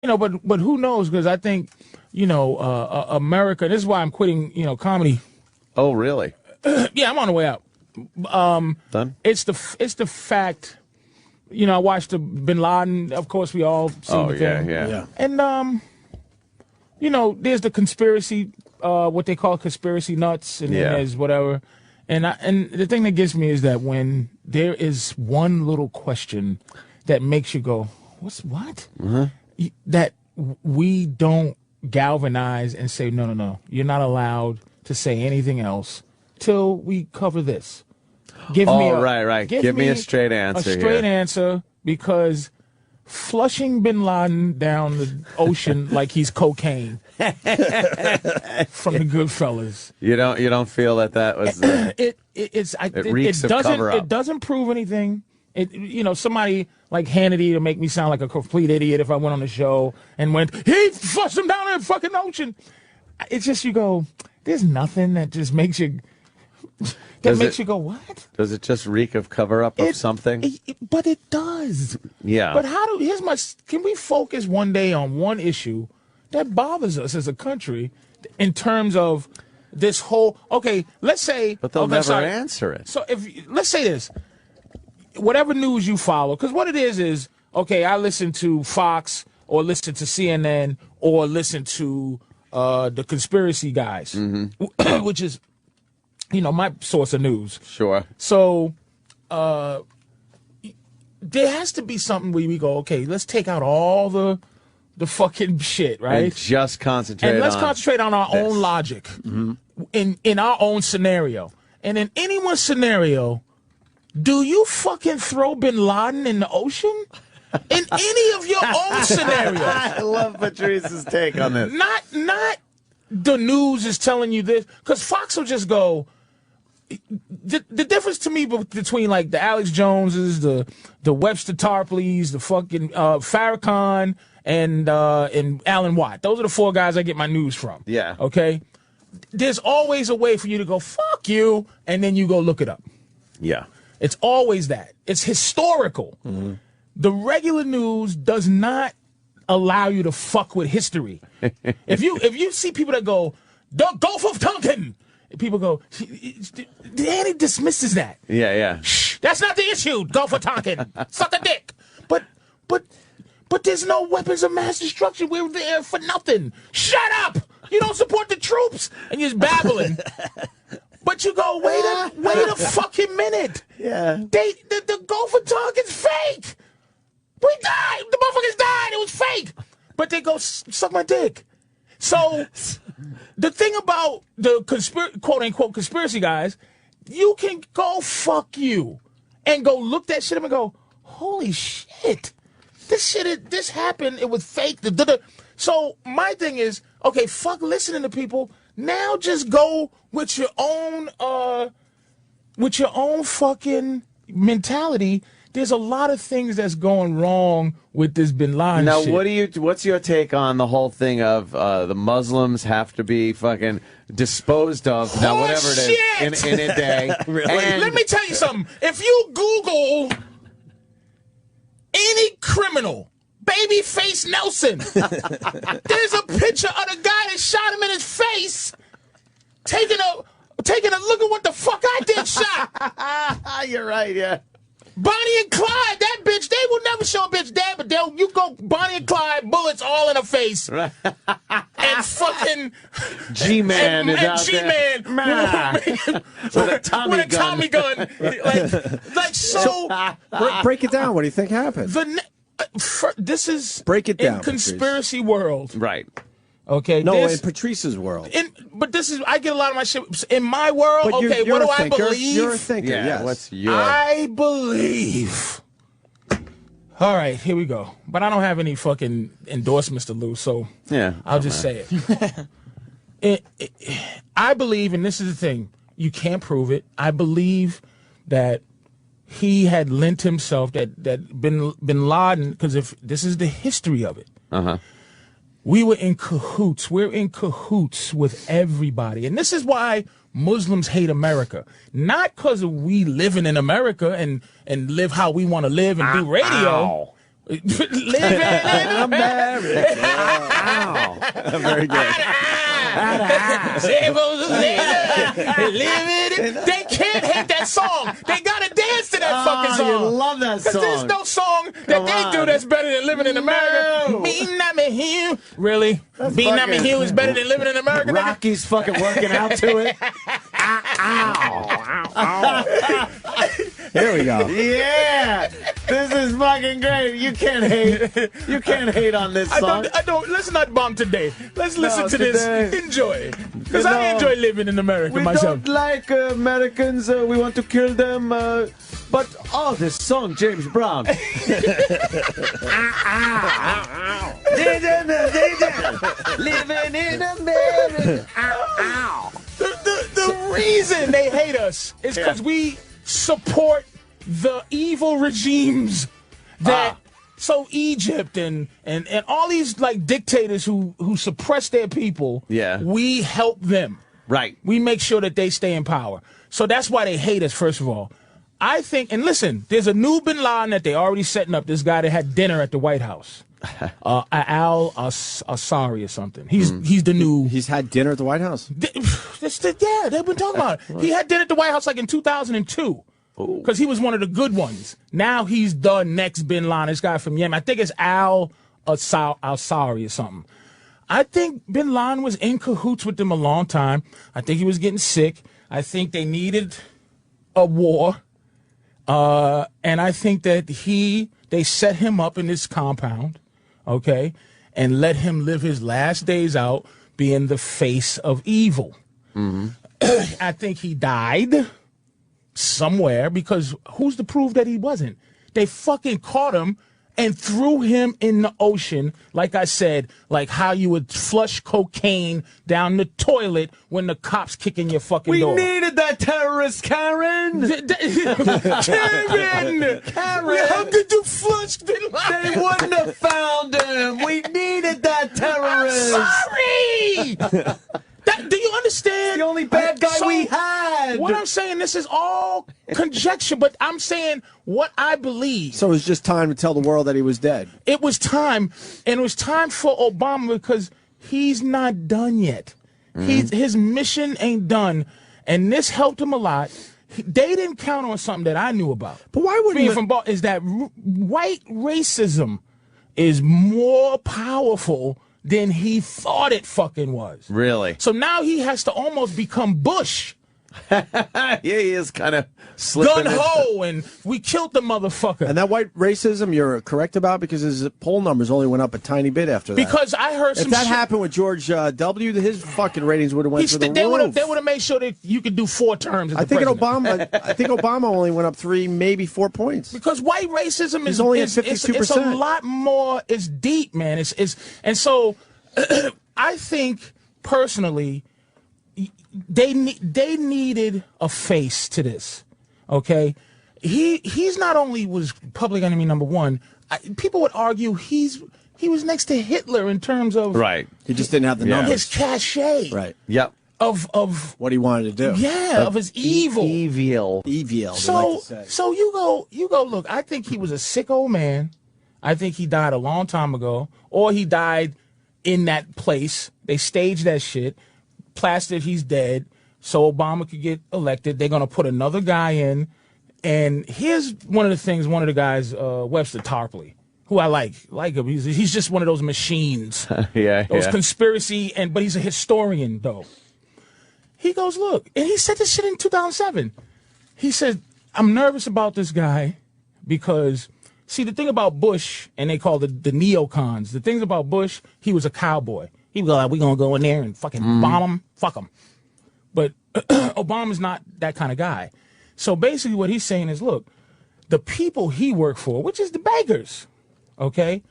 but who knows? Because I think, America. This is why I'm quitting, comedy. Oh, really? Yeah, I'm on the way out. Done? It's the fact. I watched the Bin Laden. Of course, we all seen the thing. Yeah. And there's the conspiracy, what they call conspiracy nuts, and then there's whatever. And the thing that gets me is that when there is one little question that makes you go, what? That we don't galvanize and say, no, you're not allowed to say anything else till we cover this. Give me a straight answer. A straight answer, because flushing Bin Laden down the ocean like he's cocaine from the Goodfellas. You don't feel that was it reeks of cover up. It doesn't prove anything. Somebody like Hannity to make me sound like a complete idiot if I went on the show and he flushed him down in the fucking ocean. It's just, you go, there's nothing that just makes you you go, what? Does it just reek of cover up of something? But it does. Yeah. But can we focus one day on one issue that bothers us as a country in terms of this whole, let's say. But they'll never answer it. So let's say this, whatever news you follow, because what it is, I listen to Fox or listen to CNN or listen to the conspiracy guys, which is, my source of news. Sure. So there has to be something where we go, let's take out all the fucking shit, right? And just concentrate and let's concentrate on our own logic in our own scenario. And in anyone's scenario, do you fucking throw Bin Laden in the ocean? In any of your own scenarios. I love Patrice's take on this. Not the news is telling you this, because Fox will just go. The difference to me between like the Alex Joneses, the Webster Tarpleys, the fucking Farrakhan, and Alan Watt. Those are the four guys I get my news from. Yeah. Okay. There's always a way for you to go, fuck you, and then you go look it up. Yeah. It's always that. It's historical. The regular news does not allow you to fuck with history. If you see people that go, the Gulf of Tonkin, people go, Danny dismisses that. Yeah. Shh, that's not the issue. Gulf of Tonkin. Suck a dick. But there's no weapons of mass destruction. We're there for nothing. Shut up. You don't support the troops, and you're just babbling. But you go, wait a fucking minute. Yeah. The Gulf of Tonkin's fake. We died. The motherfuckers died. It was fake. But they go, suck my dick. So the thing about the quote-unquote conspiracy guys, you can go fuck you and go look that shit up and go, holy shit. This happened. It was fake. So my thing is, fuck listening to people. Now just go with your own fucking mentality. There's a lot of things that's going wrong with this Bin Laden shit. Now, what's your take on the whole thing of the Muslims have to be fucking disposed of, now whatever it is, in a day? Really? Let me tell you something. If you Google any criminal, Babyface Nelson, there's a picture of the guy that shot him in his face, taking a look at what the fuck I did shot. You're right, yeah. Bonnie and Clyde, that bitch, they will never show a bitch dead, but you go Bonnie and Clyde, bullets all in her face. Right. And fucking G-Man is out G-Man there. With a Tommy gun. Like so. Break it down. What do you think happened? This is break it down, in conspiracy world. Right. Okay. No, in Patrice's world. But I get a lot of my shit in my world. But okay, you're what do I believe? You're a thinker. Yeah. Yes. What's your? I believe. All right, here we go. But I don't have any fucking endorsements to lose, so yeah, I'll just say it. I believe, and this is the thing, you can't prove it. I believe that he had lent himself, that Bin Laden, because if this is the history of it. We were in cahoots. We're in cahoots with everybody. And this is why Muslims hate America. Not because we living in America and live how we want to live and do radio. Living in America. Ow. Very good. They can't hate that song. They gotta dance to that fucking song. You love that song. Because there's no song that they do that's better than Living in America. No. Being not me here. Really? Being not me here is better than Living in America? Rocky's fucking working out to it. Here we go. Yeah, this is fucking great. You can't hate. You can't hate on this song. I don't. Let's not bomb today. Let's listen to today. this. Enjoy. Because I enjoy living in America We myself. don't like Americans. We want to kill them. But this song, James Brown. Living in America. The reason they hate us is because we support the evil regimes that. So Egypt and all these like dictators who suppress their people. Yeah. We help them. Right. We make sure that they stay in power. So that's why they hate us. First of all, I think. And listen, there's a new Bin Laden that they already setting up. This guy that had dinner at the White House. Al Asari or something. He's the new. He's had dinner at the White House? Yeah, they've been talking about it. He had dinner at the White House like in 2002. Because he was one of the good ones. Now he's the next Bin Laden. This guy from Yemen. I think it's Al Asari or something. I think Bin Laden was in cahoots with them a long time. I think he was getting sick. I think they needed a war. And I think that they set him up in this compound, okay, and let him live his last days out being the face of evil. Mm-hmm. I think he died somewhere because who's to prove that he wasn't? They fucking caught him and threw him in the ocean, like I said, like how you would flush cocaine down the toilet when the cops kick in your fucking door. We needed that terrorist, Karen! Karen! How could you flush Bin Laden? They wouldn't have found him! We needed that terrorist! I'm sorry! Do you understand? The only bad guy we had! What I'm saying, this is all conjecture, but I'm saying what I believe. So it was just time to tell the world that he was dead. It was time, and it was time for Obama because he's not done yet. His mission ain't done, and this helped him a lot. They didn't count on something that I knew about. But why wouldn't being from Boston is that white racism is more powerful than he thought it fucking was. Really? So now he has to almost become Bush. Yeah, he is kind of slipping. Gun-ho, and we killed the motherfucker. And that white racism you're correct about because his poll numbers only went up a tiny bit after that. Because I heard some If that happened with George W., his fucking ratings would have went through the roof. They would have made sure that you could do 4 terms as I think president. Obama only went up 3, maybe 4 points. Because white racism is only at 52%. It's a lot more. It's deep, man. And so I think personally they needed a face to this. Okay, he's not only was public enemy number 1. People would argue he was next to Hitler in terms of Right. He just didn't have the numbers. his cachet. Right. Yep. Of What he wanted to do. yeah, of his evil. Evil. Evil. So you go look, I think he was a sick old man. I think he died a long time ago, or he died in that place. They staged that shit, plastered he's dead, so Obama could get elected. They're going to put another guy in. And here's one of the things, one of the guys, Webster Tarpley, who I like him. He's just one of those machines. Those conspiracy, but he's a historian, though. He goes, look, and he said this shit in 2007. He said, I'm nervous about this guy because, see, the thing about Bush, and they call the neocons, the things about Bush, he was a cowboy. He was like, we're going to go in there and fucking bomb him, fuck him. But Obama's not that kind of guy. So basically what he's saying is, look, the people he worked for, which is the bankers, okay,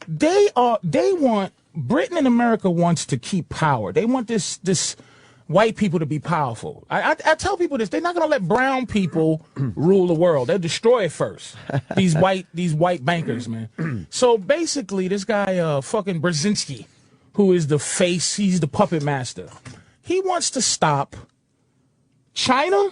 they want, Britain and America wants to keep power. They want this white people to be powerful. I tell people this, they're not going to let brown people rule the world. They'll destroy it first. These white bankers, man. So basically this guy, fucking Brzezinski, who is the face, he's the puppet master. He wants to stop China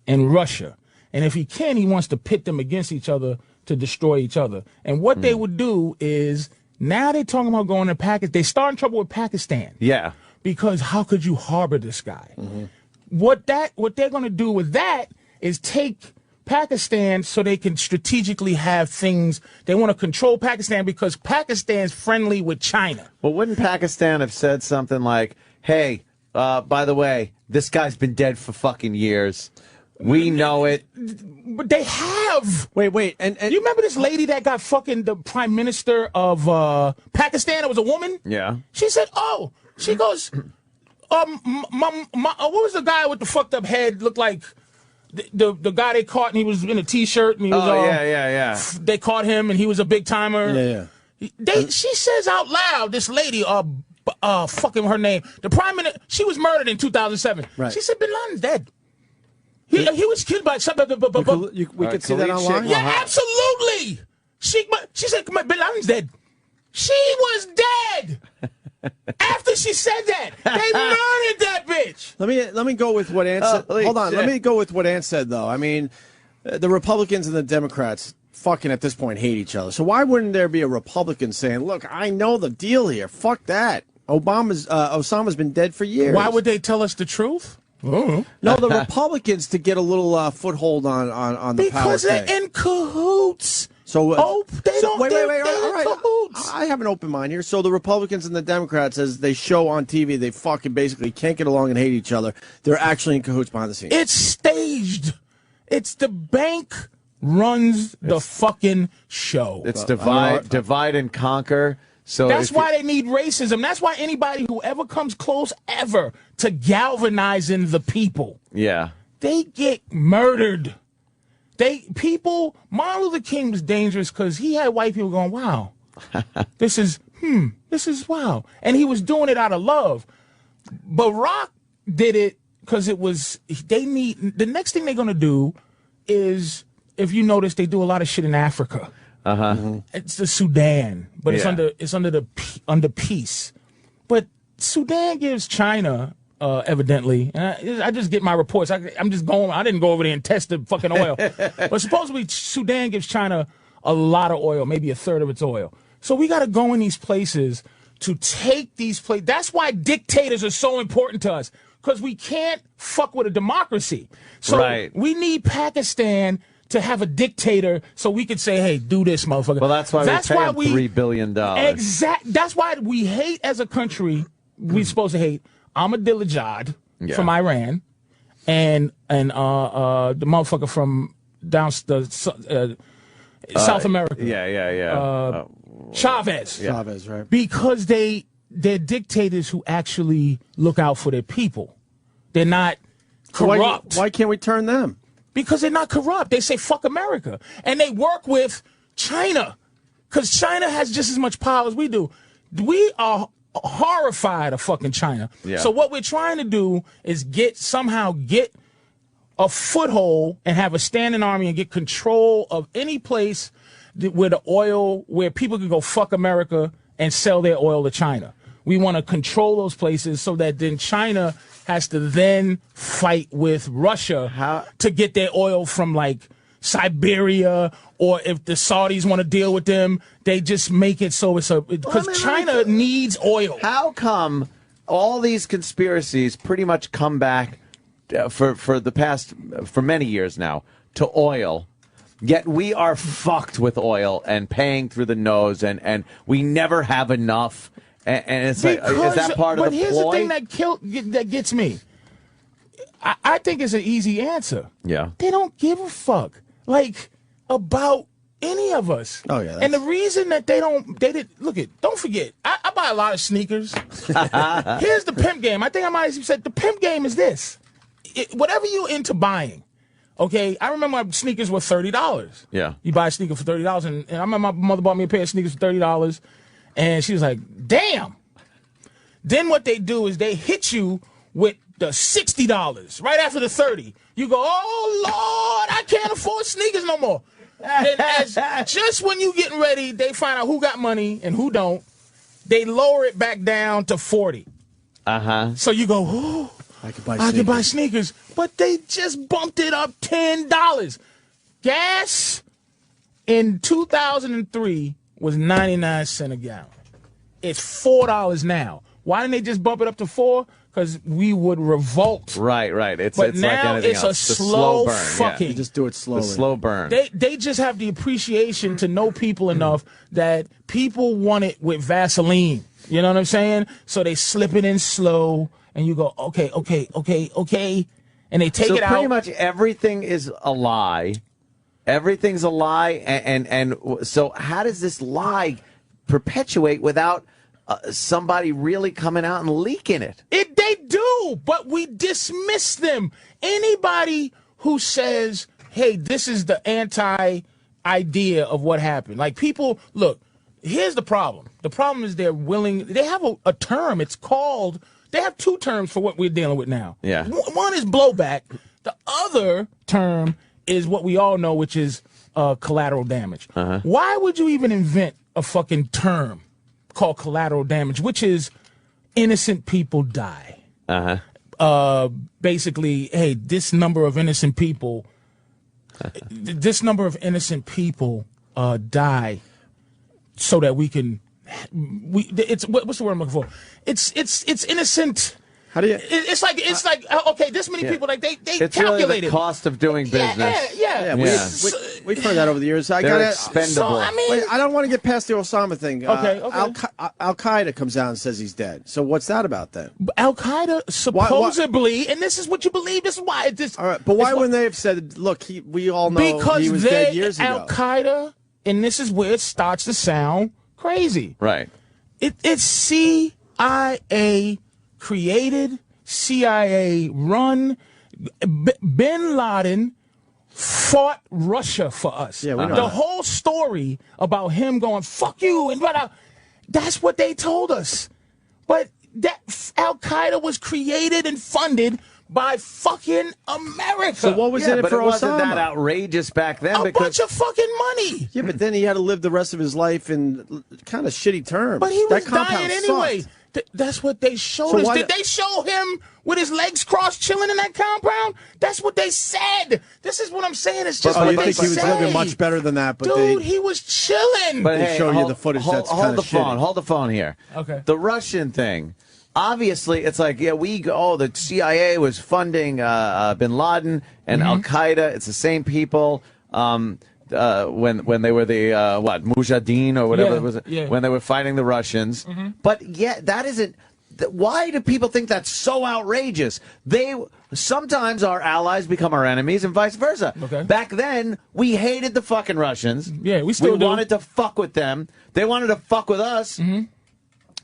and Russia. And if he can, he wants to pit them against each other to destroy each other. And what they would do is, now they're talking about going to Pakistan. They start in trouble with Pakistan. Yeah. Because how could you harbor this guy? What they're going to do with that is take Pakistan so they can strategically have things. They want to control Pakistan because Pakistan's friendly with China. Well, wouldn't Pakistan have said something like, hey, by the way, this guy's been dead for fucking years. We know it. But they have. Wait. And you remember this lady that got fucking the prime minister of Pakistan? It was a woman. Yeah. She said, "Oh," she goes, what was the guy with the fucked up head? Looked like the guy they caught, and he was in a t-shirt, and he was. Yeah. They caught him, and he was a big timer. Yeah. She says out loud, this lady, fucking her name, the prime minister. She was murdered in 2007. Right. She said Bin Laden's dead. He was killed by something. We could see that online? Yeah, absolutely. She said Bin Laden's dead. She was dead. After she said that, they murdered that bitch. Let me go with what Ann said. Hold on. Shit. Let me go with what Ann said, though. I mean, the Republicans and the Democrats fucking at this point hate each other. So why wouldn't there be a Republican saying, look, I know the deal here. Fuck that. Osama's been dead for years. Why would they tell us the truth? No, the Republicans to get a little foothold on the power. Because they're in cahoots. So they don't. Wait. They're All in right. cahoots. I have an open mind here. So the Republicans and the Democrats, as they show on TV, they fucking basically can't get along and hate each other. They're actually in cahoots behind the scenes. It's staged. It's the bank runs the fucking show. It's divide and conquer. So that's why they need racism. That's why anybody who ever comes close ever to galvanizing the people, they get murdered. Martin Luther King was dangerous because he had white people going, wow, this is wow. And he was doing it out of love. Barack did it because the next thing they're going to do is, if you notice, they do a lot of shit in Africa. It's the Sudan, but it's under peace. But Sudan gives China, evidently, and I just get my reports. I'm just going. I didn't go over there and test the fucking oil, but supposedly Sudan gives China a lot of oil, maybe a third of its oil. So we got to go in these places to take these places. That's why dictators are so important to us, because we can't fuck with a democracy. So we need Pakistan to have a dictator so we could say, hey, do this, motherfucker. Well, that's why we pay him $3 billion. Exactly. That's why we hate as a country. We're supposed to hate Ahmadinejad from Iran and the motherfucker from down South America. Chavez. Chavez, right. Because they're dictators who actually look out for their people. They're not corrupt. Why can't we turn them? Because they're not corrupt. They say, fuck America. And they work with China. Because China has just as much power as we do. We are horrified of fucking China. So what we're trying to do is somehow get a foothold and have a standing army and get control of any place where people can go fuck America and sell their oil to China. We want to control those places so that then China has to then fight with Russia to get their oil from like Siberia, or if the Saudis want to deal with them, they just make it so because China needs oil. How come all these conspiracies pretty much come back for many years now to oil? Yet we are fucked with oil and paying through the nose, and we never have enough. And it's like, is that part of the ploy? But here's the thing that gets me. I think it's an easy answer. Yeah. They don't give a fuck, about any of us. Oh, yeah. And the reason that don't forget, I buy a lot of sneakers. Here's the pimp game. I think I might have said the pimp game is this. Whatever you into buying, okay? I remember my sneakers were $30. Yeah. You buy a sneaker for $30, and I remember my mother bought me a pair of sneakers for $30. And she was like, damn. Then what they do is they hit you with the $60 right after the 30. You go, oh, Lord, I can't afford sneakers no more. And just when you getting ready, they find out who got money and who don't. They lower it back down to 40. So you go, oh, I can buy sneakers. But they just bumped it up $10. Gas in 2003 was 99 cents a gallon. It's $4 now. Why didn't they just bump it up to $4? Because we would revolt. Right. It's but now like anything else. A slow burn, fucking. You just do it slowly. The slow burn. They just have the appreciation to know people enough that people want it with Vaseline. You know what I'm saying? So they slip it in slow, and you go, okay, and they take it out. So pretty much everything is a lie. Everything's a lie, and so how does this lie perpetuate without somebody really coming out and leaking it? They do, but we dismiss them. Anybody who says, hey, this is the anti-idea of what happened. Like people, look, here's the problem. The problem is they have a term. It's called, they have two terms for what we're dealing with now. Yeah. One is blowback. The other term is what we all know, which is collateral damage. Why would you even invent a fucking term called collateral damage, which is innocent people die? Basically, hey, this number of innocent people die so that we can. It's what's the word I'm looking for? It's innocent. How do you? It's like okay, this many people like they it's calculated really the cost of doing business. Yeah. We've heard that over the years. They're expendable. So, I mean, Wait, I don't want to get past the Osama thing. Okay. Al Qaeda comes out and says he's dead. So what's that about then? Al Qaeda supposedly, and this is what you believe. This is why this. All right, but why wouldn't they have said, "Look, we all know he was dead years ago"? Al Qaeda, and this is where it starts to sound crazy. Right. It's CIA created, CIA run. Bin Laden fought Russia for us. Yeah, we know the that. whole story about him going "fuck you" and that's what they told us. But that Al Qaeda was created and funded by fucking America. So what was in it but for it wasn't Osama? that outrageous back then a because bunch of fucking money. Yeah, but then he had to live the rest of his life in kind of shitty terms. But he was that compound dying anyway. sucked. That's what they showed So us. why Did they show him with his legs crossed chilling in that compound? That's what they said. This is what I'm saying. It's just Oh, what you they think he was say. living much better than that? But Dude, he was chilling. But They hey, show you hold, the footage hold, that's hold kinda the phone. shitty. Hold the phone here. Okay. The Russian thing. Obviously, it's like, yeah, the CIA was funding Bin Laden and Al Qaeda. It's the same people. When they were the Mujahideen or whatever it was, when they were fighting the Russians. But yeah, that isn't. Why do people think that's so outrageous? Sometimes our allies become our enemies and vice versa. Okay. Back then, we hated the fucking Russians. Yeah, we still do. wanted to fuck with them. They wanted to fuck with us.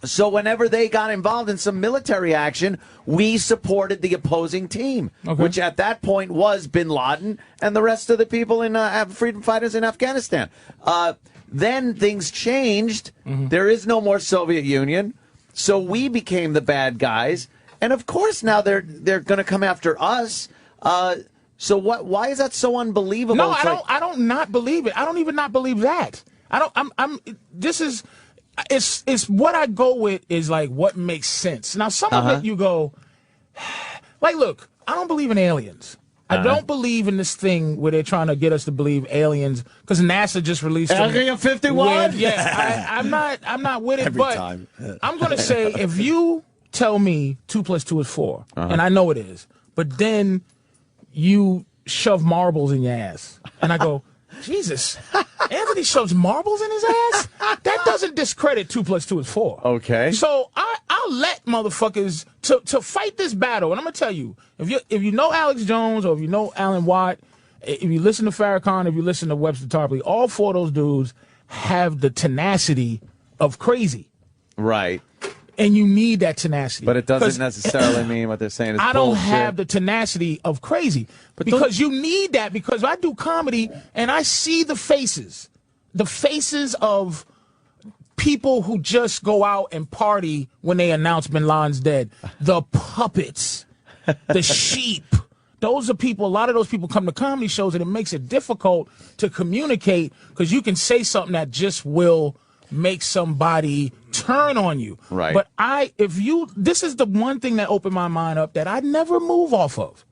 So whenever they got involved in some military action, we supported the opposing team, which at that point was Bin Laden and the rest of the people in freedom fighters in Afghanistan. Then things changed. There is no more Soviet Union. So we became the bad guys, and of course now they're going to come after us. So what? Why is that so unbelievable? No, I don't not believe it. I don't even not believe that. I don't. This is. It's what I go with is like what makes sense. Now some of it you go, like, look, I don't believe in aliens. I don't believe in this thing where they're trying to get us to believe aliens because NASA just released Area 51. Yeah, I'm not with it. Every but time. I'm gonna say if you tell me 2 + 2 is 4, and I know it is, but then you shove marbles in your ass, and I go, Jesus, Anthony shoves marbles in his ass? That doesn't discredit 2 + 2 is 4. Okay. So I'll let motherfuckers to fight this battle, and I'm gonna tell you, if you know Alex Jones or if you know Alan Watt, if you listen to Farrakhan, if you listen to Webster Tarpley, all four of those dudes have the tenacity of crazy. Right. And you need that tenacity. But it doesn't necessarily mean what they're saying is I don't bullshit. have the tenacity of crazy. Because you need that, because I do comedy and I see the faces of people who just go out and party when they announce Bin Laden's dead. The puppets, the sheep. Those are people, a lot of those people come to comedy shows and it makes it difficult to communicate because you can say something that just will make somebody turn on you. Right. But this is the one thing that opened my mind up that I never move off of.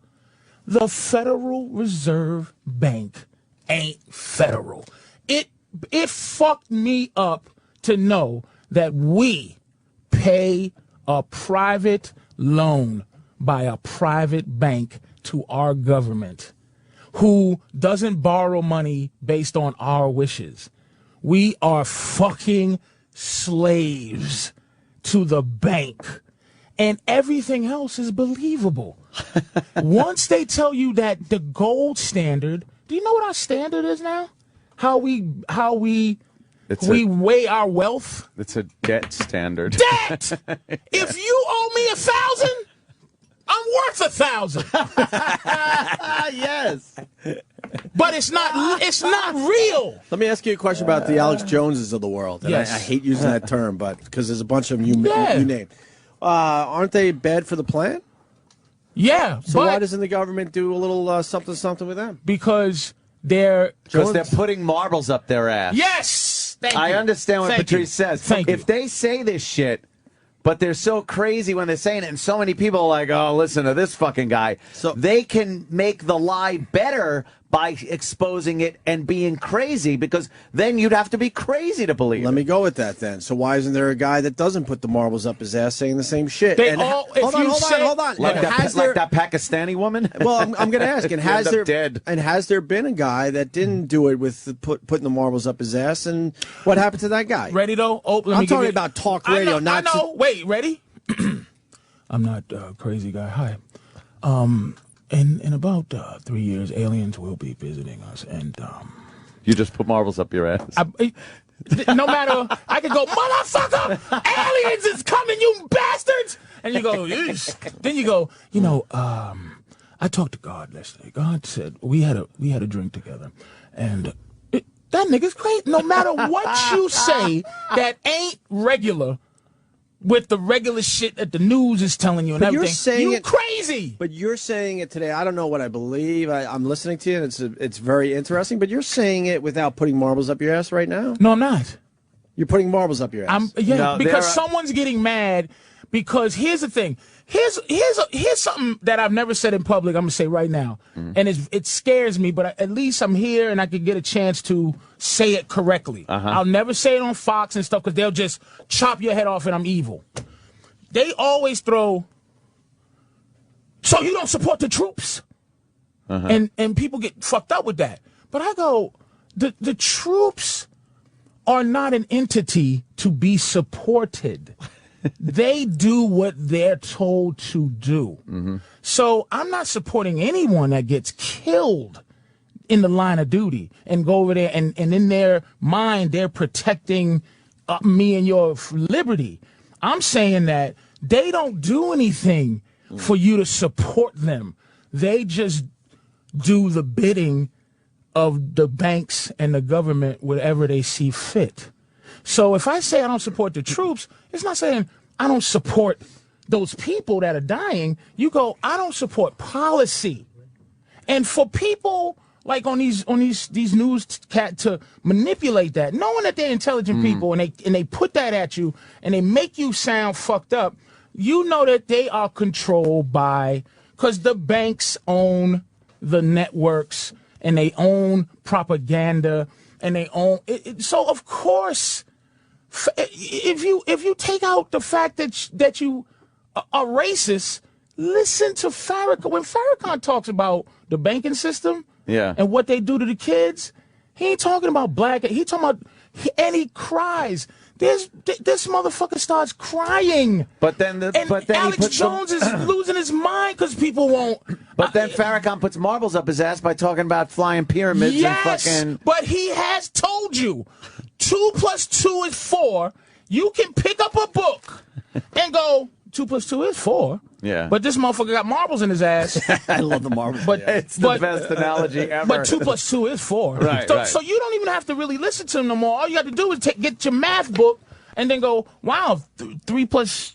The Federal Reserve Bank ain't federal. it fucked me up to know that we pay a private loan by a private bank to our government who doesn't borrow money based on our wishes. We are fucking slaves to the bank. And everything else is believable. Once they tell you that the gold standard, do you know what our standard is now? How we weigh our wealth? It's a debt standard. Debt! If you owe me 1,000, I'm worth 1,000. Yes. But it's not real. Let me ask you a question about the Alex Joneses of the world. And Yes. I hate using that term, but because there's a bunch of them you name. Aren't they bad for the plan? Yeah. So why doesn't the government do a little something with them? Because they're putting marbles up their ass. Yes. Thank you. I understand what Patrice says. Thank if you. they say this shit, but they're so crazy when they're saying it, and so many people are like, oh, listen to this fucking guy. So they can make the lie better by exposing it and being crazy, because then you'd have to be crazy to believe Let it. me go with that then. So why isn't there a guy that doesn't put the marbles up his ass saying the same shit? They And all- hold on. Like And that Pakistani woman? Well, I'm going to ask. And has End there up dead. and has there been a guy that didn't do it with putting the marbles up his ass? And what happened to that guy? ready though. Oh, let me I'm give talking you- about talk radio, I not. know. Wait, ready? I'm not a crazy guy. Hi. In about 3 years, aliens will be visiting us, and You just put marbles up your ass. no matter, I could go, motherfucker, aliens is coming, you bastards, and you go, "Yeesh." Then you go, I talked to God yesterday. God said we had a drink together, and that nigga's crazy. No matter what you say, that ain't regular. With the regular shit that the news is telling you and But you're everything, saying you it- crazy. But you're saying it today. I don't know what I believe. I'm listening to you, and it's very interesting. But you're saying it without putting marbles up your ass right now. No, I'm not. You're putting marbles up your ass. No, Because someone's getting mad. Because here's the thing. Here's something that I've never said in public. I'm gonna say right now, and it scares me. But at least I'm here and I can get a chance to say it correctly. I'll never say it on Fox and stuff because they'll just chop your head off and I'm evil. They always throw. So you don't support the troops, and people get fucked up with that. But I go, the troops are not an entity to be supported. They do what they're told to do. So I'm not supporting anyone that gets killed in the line of duty and go over there and in their mind, they're protecting me and your liberty. I'm saying that they don't do anything for you to support them. They just do the bidding of the banks and the government, whatever they see fit. So if I say I don't support the troops, it's not saying I don't support those people that are dying. You go, I don't support policy. And for people like on these news to manipulate that, knowing that they're intelligent people and they put that at you and they make you sound fucked up, you know that they are controlled by, because the banks own the networks and they own propaganda and they own it. So of course, if you take out the fact that you are racist, listen to Farrakhan. When Farrakhan talks about the banking system and what they do to the kids, he ain't talking about black. He talking about, and he cries. This motherfucker starts crying. But then Alex Jones is losing his mind because people won't. But then Farrakhan puts marbles up his ass by talking about flying pyramids and fucking. But he has told you 2 + 2 is 4. You can pick up a book and go 2 + 2 is 4. Yeah. But this motherfucker got marbles in his ass. I love the marbles. But It's the best analogy ever. But 2 + 2 is 4. Right, So, right. so you don't even have to really listen to him no more. All you got to do is get your math book and then go, wow, 3 ×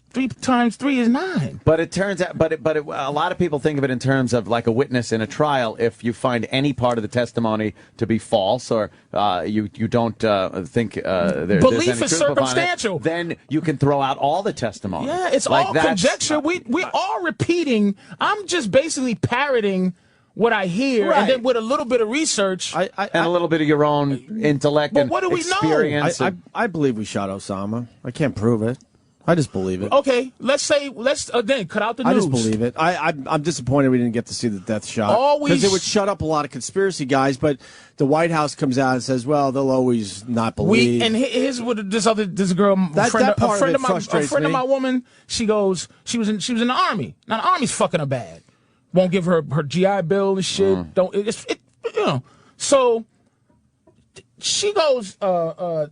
3 is 9. But it turns out, a lot of people think of it in terms of like a witness in a trial. If you find any part of the testimony to be false, or you don't think there's Belief any is truth upon it, circumstantial. then you can throw out all the testimony. Yeah, it's Like all that's- conjecture. We are repeating. I'm just basically parroting what I hear, and then with a little bit of research, and a little bit of your own intellect and what do we experience. know? I believe we shot Osama. I can't prove it. I just believe it. Okay, let's then cut out the news. I just believe it. I'm disappointed we didn't get to see the death shot because it would shut up a lot of conspiracy guys. But the White House comes out and says, "Well, they'll always not believe." And here's what this girl, a friend of my woman. She goes, she was in the Army. Now the Army's fucking her bad. Won't give her GI Bill and shit. Don't So she goes. Well,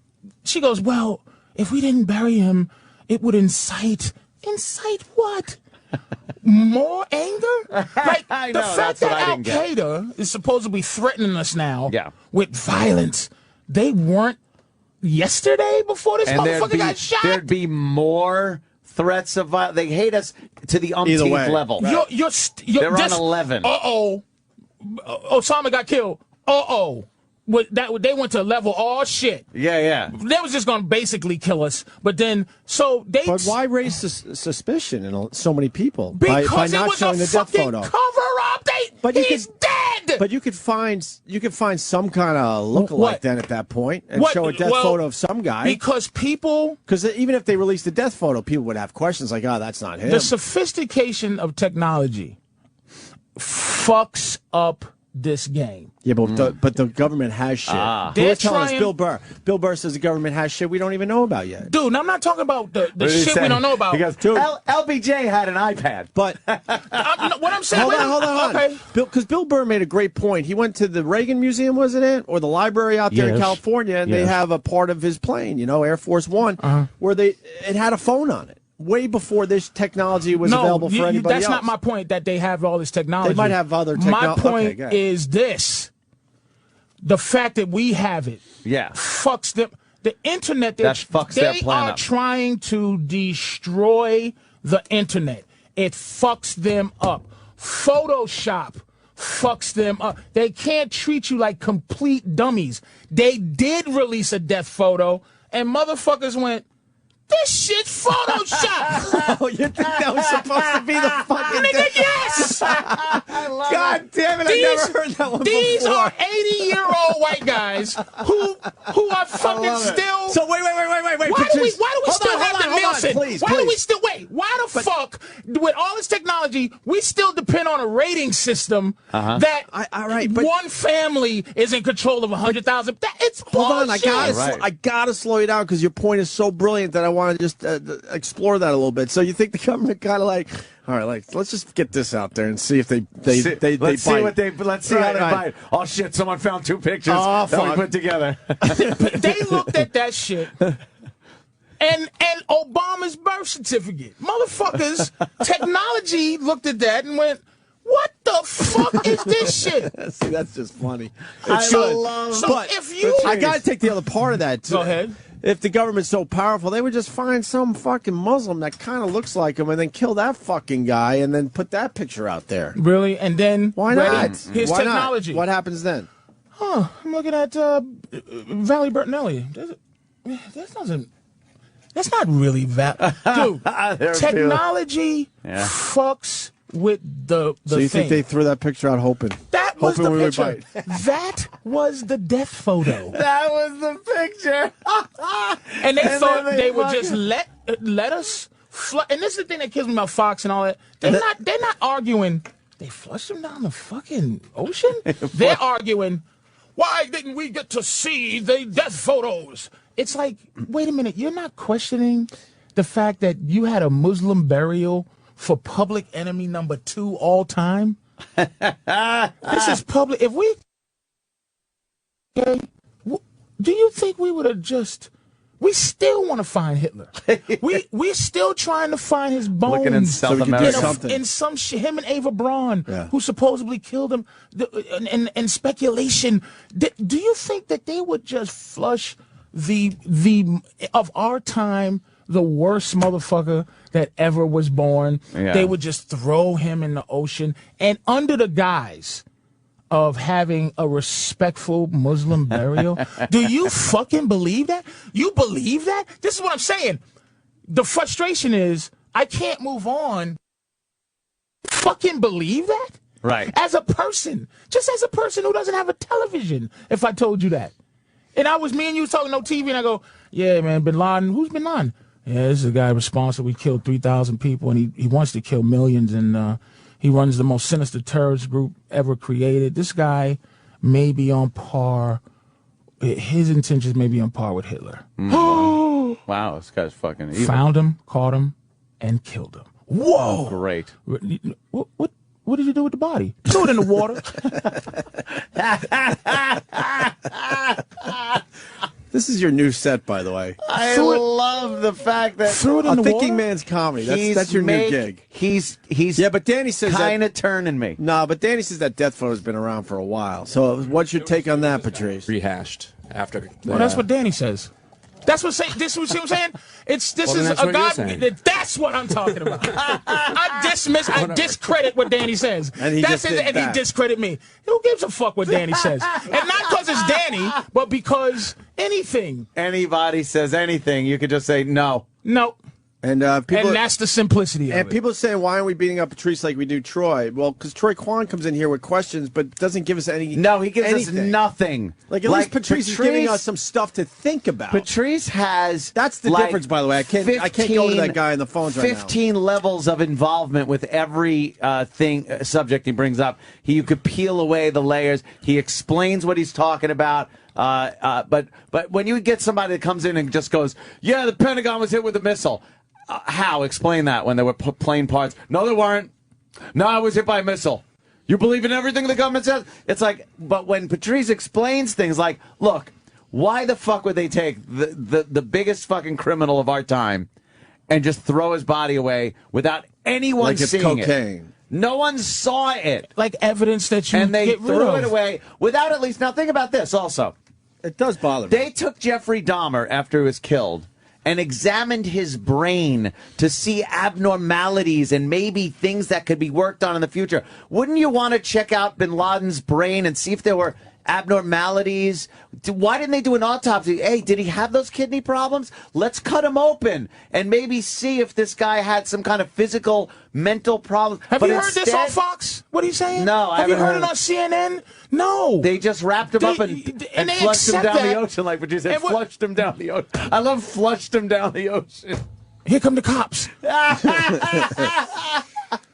if we didn't bury him, it would incite what? More anger? Like the fact that Al Qaeda is supposedly threatening us now with violence. They weren't yesterday before this motherfucker got shot. There'd be more threats of violence. They hate us to the umpteenth level. Right. They're on 11. Osama got killed. They went to level all shit. Yeah. They was just going to basically kill us. But then, But why raise suspicion in so many people because by not it was showing a the death fucking photo? cover-up. He's dead. But you could find some kind of lookalike then at that point and show a death photo of some guy. Because even if they released the death photo, people would have questions like, "Oh, that's not him." The sophistication of technology fucks up this game. Yeah, but the government has shit. They're telling us Bill Burr. Bill Burr says the government has shit we don't even know about yet. Dude, I'm not talking about the shit we don't know about. He goes, dude, LBJ had an iPad. But what I'm saying... Hold on. Okay. Because Bill Burr made a great point. He went to the Reagan Museum, wasn't it? Or the library out there in California, and they have a part of his plane, Air Force One, where it had a phone on it. Way before this technology was available for anybody else. That's not my point, that they have all this technology. They might have other technology. My point is this. The fact that we have it fucks them. The internet, they are trying to destroy the internet. It fucks them up. Photoshop fucks them up. They can't treat you like complete dummies. They did release a death photo, and motherfuckers went, "This shit's Photoshop." Oh, you think that was supposed to be the fucking nigga? Yes. God damn it! I never heard that one These before. are 80-year-old white guys who are fucking still. So wait. Why do we still have the Nielsen? Why do we still wait? Why the fuck, with all this technology, we still depend on a rating system that one family is in control of 100,000? It's bullshit. Hold on, I gotta slow you down because your point is so brilliant that I want to just explore that a little bit. So you think the government kind of like, all right, let's just get this out there and see if they let's see bite. Let's see how they bite. Oh shit! Someone found two pictures that we put together. They looked at that shit. And Obama's birth certificate. Motherfuckers, technology looked at that and went, "What the fuck is this shit?" See, that's just funny. I got to take the other part of that, too. Go ahead. If the government's so powerful, they would just find some fucking Muslim that kind of looks like him and then kill that fucking guy and then put that picture out there. Really? And then... Why not? His technology. Not? What happens then? I'm looking at Valley Bertinelli. That's not really Dude, technology fucks with the So you think they threw that picture out hoping? That was the picture. That was the death photo. That was the picture. And they thought they would just let us and this is the thing that kills me about Fox and all that. They're not arguing. They flushed him down the fucking ocean. They're arguing. Why didn't we get to see the death photos? It's like, wait a minute. You're not questioning the fact that you had a Muslim burial for public enemy number 2 all time? This is public. If we... Okay, do you think we would have just... We still want to find Hitler. We're still trying to find his bones. Looking in South America. In some shit. Him and Ava Braun, who supposedly killed him, and speculation. Do you think that they would just flush the of our time, the worst motherfucker that ever was born? They would just throw him in the ocean, and under the guise of having a respectful Muslim burial. Do you fucking believe that? You believe that? This is what I'm saying. The frustration is I can't move on. Fucking believe that? Right. As a person, just as a person who doesn't have a television, if I told you that. And me and you was talking no TV, and I go, yeah, man, Bin Laden, who's Bin Laden? Yeah, this is a guy responsible. He killed 3,000 people, and he wants to kill millions, and he runs the most sinister terrorist group ever created. This guy may be on par, his intentions may be on par with Hitler. Wow, this guy's fucking evil. Found him, caught him, and killed him. Whoa! Great. What did you do with the body? Threw it in the water. This is your new set, by the way. I love the fact that Threw it in the Thinking water? Man's Comedy. That's your new gig. He's Yeah, but Danny says kind of turning me. No, but Danny says that death photo's been around for a while. So what's your take on that, Patrice? Rehashed after. Well, that's what Danny says. That's what see what I'm saying? This Well, is that's a what you're guy. saying. That's what I'm talking about. I discredit what Danny says. And he just did and that. he discredit me. Who gives a fuck what Danny says? And not because it's Danny, but because anything. Anybody says anything, you could just say no. No. And people, And that's the simplicity of and it. people are saying, why aren't we beating up Patrice like we do Troy? Well, because Troy Kwan comes in here with questions, but doesn't give us any. No, he gives anything. us nothing. Like at least Patrice is giving us some stuff to think about. Patrice has. That's the difference, by the way. I can't go to that guy on the phones right now. 15 levels of involvement with every subject he brings up. You could peel away the layers. He explains what he's talking about. But when you get somebody that comes in and just goes, yeah, the Pentagon was hit with a missile. How? Explain that when there were plane parts. No, there weren't. No, I was hit by a missile. You believe in everything the government says? It's like, but when Patrice explains things like, look, why the fuck would they take the biggest fucking criminal of our time and just throw his body away without anyone Like it's seeing cocaine. it? No one saw it. Like evidence that you And they get rid threw of. it away without at least, now think about this also. It does bother me. They took Jeffrey Dahmer after he was killed and examined his brain to see abnormalities and maybe things that could be worked on in the future. Wouldn't you want to check out Bin Laden's brain and see if there were abnormalities? Why didn't they do an autopsy? Hey, did he have those kidney problems? Let's cut him open and maybe see if this guy had some kind of physical, mental problem. Have But you heard this on instead- Fox? What are you saying? No, I Have you haven't heard heard it on CNN? No. They just wrapped him up and they flushed him accept down the that. ocean, like what you said. And what- Flushed him down the ocean. I love flushed him down the ocean. Here come the cops.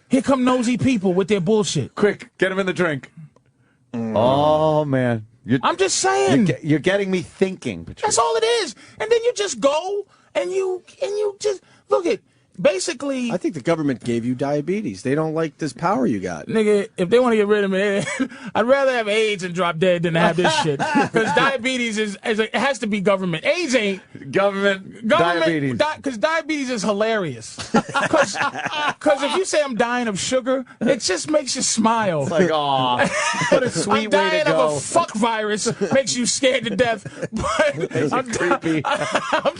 Here come nosy people with their bullshit. Quick, get him in the drink. Oh, man. I'm just saying. You're getting me thinking, Patrice. That's all it is. And then you just go and you just look at basically. I think the government gave you diabetes. They don't like this power you got. Nigga, if they want to get rid of me, I'd rather have AIDS and drop dead than have this shit. Because diabetes it has to be government. AIDS ain't Government diabetes. Because diabetes is hilarious. Because if you say I'm dying of sugar, it just makes you smile. It's like, aw, what a sweet I'm dying way to go. of a fuck virus, makes you scared to death. But I'm creepy. I'm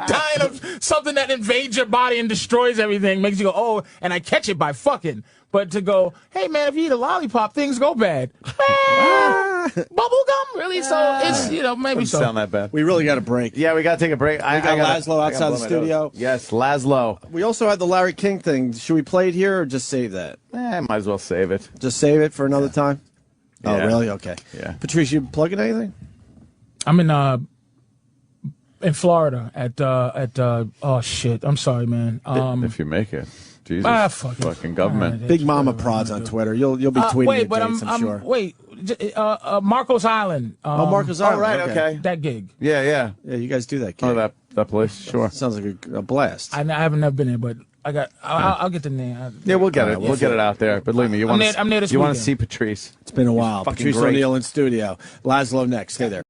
dying of something that invades your body and destroys everything, makes you go, oh, and I catch it by fucking. But to go, hey man, if you eat a lollipop, things go bad. Bubble gum, really? So it's maybe Doesn't so. sound that bad. We really got a break. Yeah, we got to take a break. We got Laszlo outside the studio. Yes, Laszlo. We also had the Larry King thing. Should we play it here or just save that? Might as well save it. Just save it for another time? Oh, Yeah. really? Okay. Yeah. Patrice, you plugging anything? I'm in Florida at oh shit. I'm sorry, man. If you make it. Jesus. Fucking government. Big Mama Prods on Twitter. You'll be tweeting wait, it, but James, I'm sure. wait. Marcos Island. Marcos Island. Oh, right, okay. That gig. Yeah. Yeah, you guys do that. Kid. Oh, that place? Sure. Sounds like a blast. I haven't never been there, but I'll get the name. Yeah, we'll get it. All right, We'll get it out there. But believe me, you want I'm there this to weekend. see Patrice. It's been a while. fucking Patrice great. O'Neill in studio. Laszlo next. Stay there.